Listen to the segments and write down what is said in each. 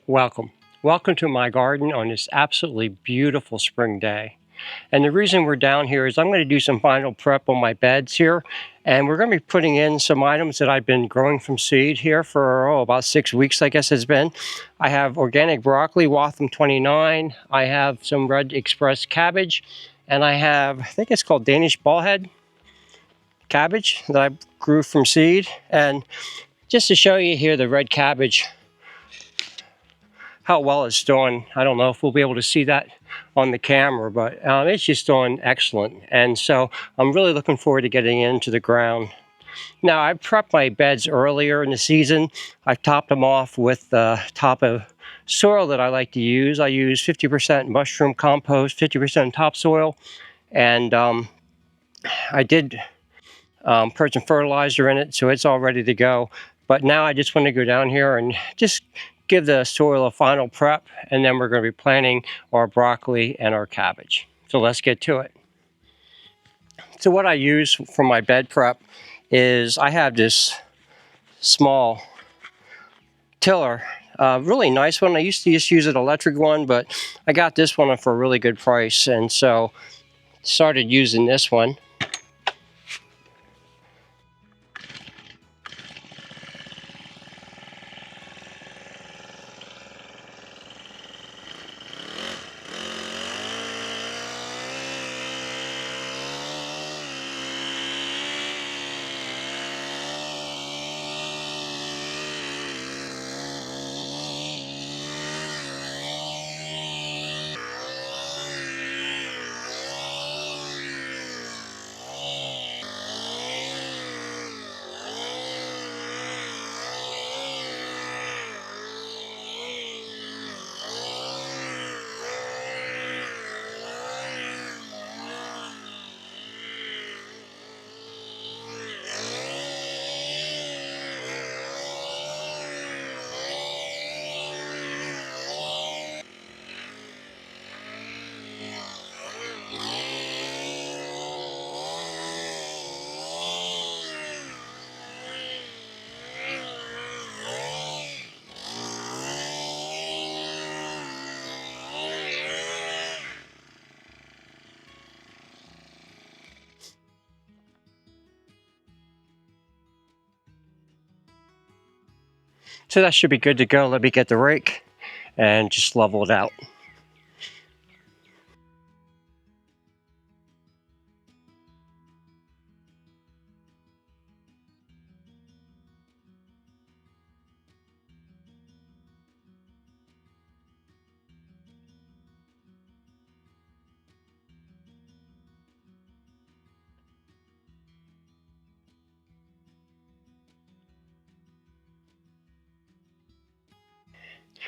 Welcome. Welcome to my garden on this absolutely beautiful spring day. And the reason we're down here is I'm going to do some final prep on my beds here. And we're going to be putting in some items that I've been growing from seed here for about 6 weeks, I guess it's been. I have organic broccoli, Waltham 29. I have some Red Express cabbage. And I have, I think it's called Danish ballhead cabbage that I grew from seed. And just to show you here the red cabbage, how well it's doing. I don't know if we'll be able to see that on the camera, but it's just doing excellent. And so I'm really looking forward to getting into the ground. Now, I prepped my beds earlier in the season. I've topped them off with the top of soil that I like to use. I use 50% mushroom compost, 50% topsoil, and I did put some fertilizer in it, so it's all ready to go. But now I just want to go down here and just give the soil a final prep, and then we're going to be planting our broccoli and our cabbage. So let's get to it. So what I use for my bed prep is I have this small tiller, really nice one. I used to just use an electric one, but I got this one for a really good price, and so started using this one. So that should be good to go. Let me get the rake and just level it out.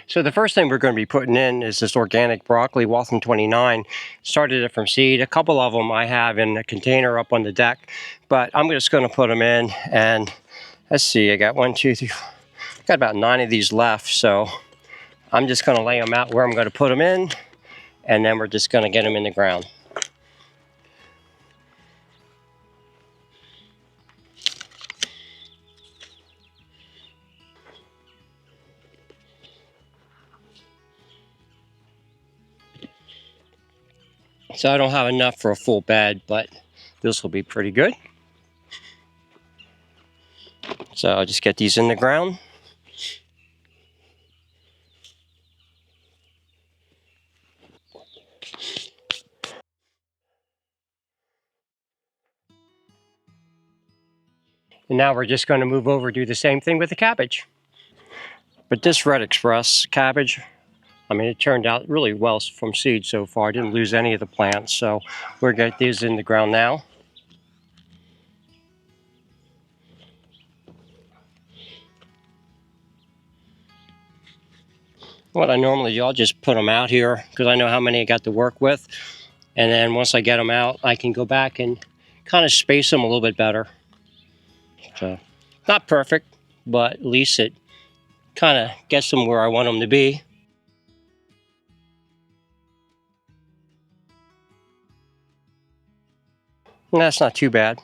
So the first thing we're going to be putting in is this organic broccoli, Waltham 29. Started it from seed. A couple of them I have in a container up on the deck, but I'm just going to put them in. And let's see, I got 1, 2, 3, got about 9 of these left. So I'm just going to lay them out where I'm going to put them in, and then we're just going to get them in the ground. So I don't have enough for a full bed, but this will be pretty good. So I'll just get these in the ground. And now we're just going to move over, do the same thing with the cabbage. But this Red Express cabbage, I mean, it turned out really well from seed so far. I didn't lose any of the plants, so we're going to get these in the ground now. What I normally do, I'll just put them out here because I know how many I got to work with. And then once I get them out, I can go back and kind of space them a little bit better. So, not perfect, but at least it kind of gets them where I want them to be. And that's not too bad.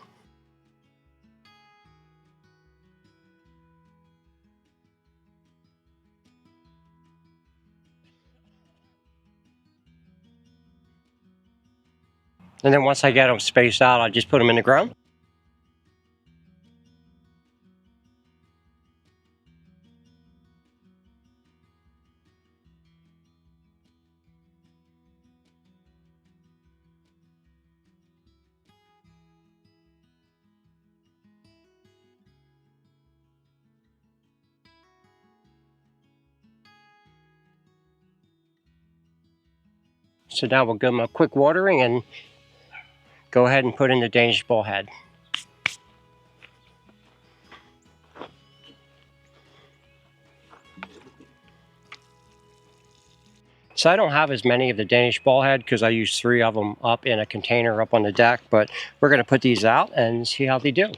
And then once I get them spaced out, I just put them in the ground. So now we'll give them a quick watering and go ahead and put in the Danish bullhead. So I don't have as many of the Danish bullhead because I use 3 of them up in a container up on the deck, but we're going to put these out and see how they do.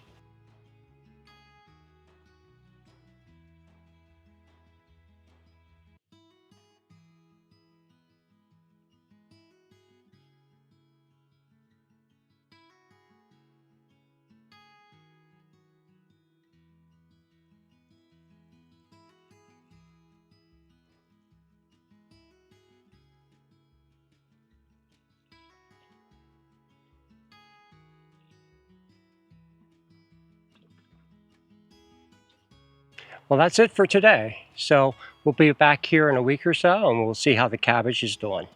Well, that's it for today. So we'll be back here in a week or so and we'll see how the cabbage is doing.